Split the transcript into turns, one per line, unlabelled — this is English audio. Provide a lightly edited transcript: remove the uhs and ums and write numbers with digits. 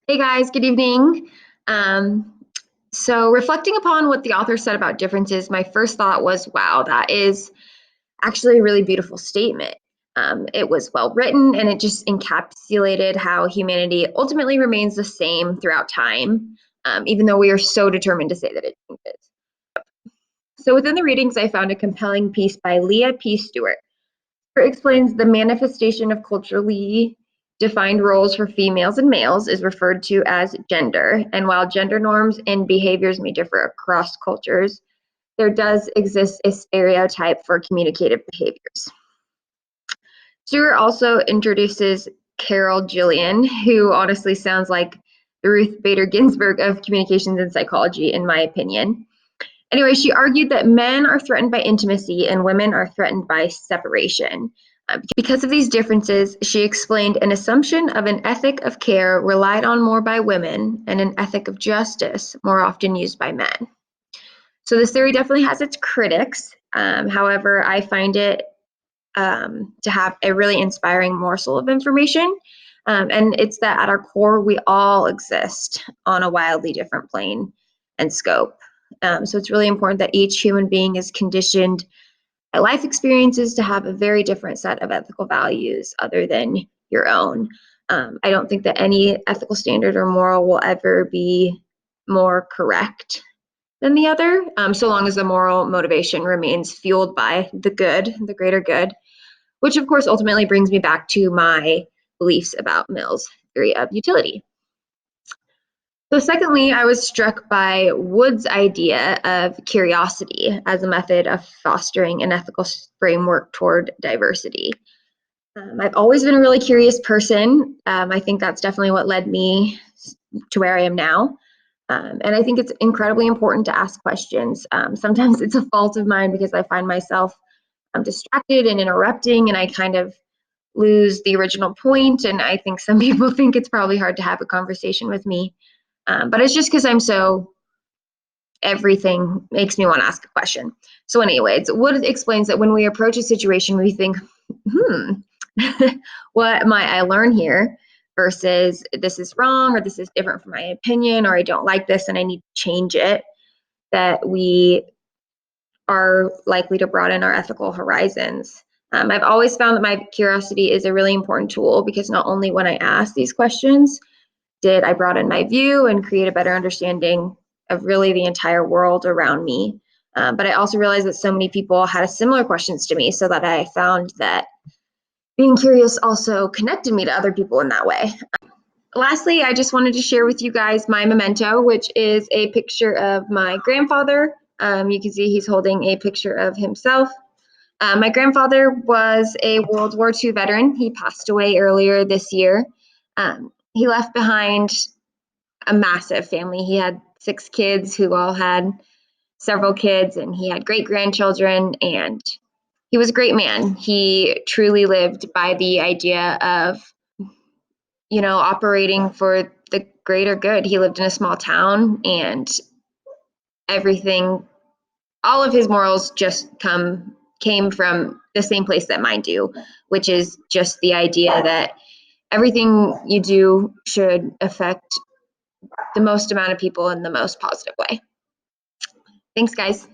Hey guys, good evening. Um, so reflecting upon what the author said about differences, my first thought was, wow, that is actually a really beautiful statement. It was well written and it just encapsulated how humanity ultimately remains the same throughout time, even though we are so determined to say that it changes. So within the readings, I found a compelling piece by Leah P. Stewart. It explains the manifestation of culturally defined roles for females and males is referred to as gender. And while gender norms and behaviors may differ across cultures, there does exist a stereotype for communicative behaviors. Stewart also introduces Carol Gillian, who honestly sounds like the Ruth Bader Ginsburg of communications and psychology, in my opinion. Anyway, she argued that men are threatened by intimacy and women are threatened by separation. Because of these differences, she explained an assumption of an ethic of care relied on more by women and an ethic of justice more often used by men. So this theory definitely has its critics. However, I find it to have a really inspiring morsel of information. And it's that at our core, we all exist on a wildly different plane and scope. So it's really important that each human being is conditioned by life experiences to have a very different set of ethical values other than your own. I don't think that any ethical standard or moral will ever be more correct than the other, so long as the moral motivation remains fueled by the good, the greater good, which of course ultimately brings me back to my beliefs about Mill's theory of utility. So secondly, I was struck by Wood's idea of curiosity as a method of fostering an ethical framework toward diversity. I've always been a really curious person. I think that's definitely what led me to where I am now. And I think it's incredibly important to ask questions. Sometimes it's a fault of mine because I find myself distracted and interrupting, and I kind of lose the original point. And I think some people think it's probably hard to have a conversation with me. But it's just because I'm so, everything makes me want to ask a question. So anyways, Wood explains that when we approach a situation, we think, what might I learn here? Versus this is wrong, or this is different from my opinion, or I don't like this and I need to change it. That we are likely to broaden our ethical horizons. I've always found that my curiosity is a really important tool because not only when I ask these questions did I broaden my view and create a better understanding of really the entire world around me, but I also realized that so many people had similar questions to me, so that I found that being curious also connected me to other people in that way. Lastly, I just wanted to share with you guys my memento, which is a picture of my grandfather. You can see he's holding a picture of himself. My grandfather was a World War II veteran. He passed away earlier this year. He left behind a massive family. He had 6 kids who all had several kids, and he had great grandchildren, and he was a great man. He truly lived by the idea of, operating for the greater good. He lived in a small town, and everything, all of his morals just came from the same place that mine do, which is just the idea that everything you do should affect the most amount of people in the most positive way. Thanks, guys.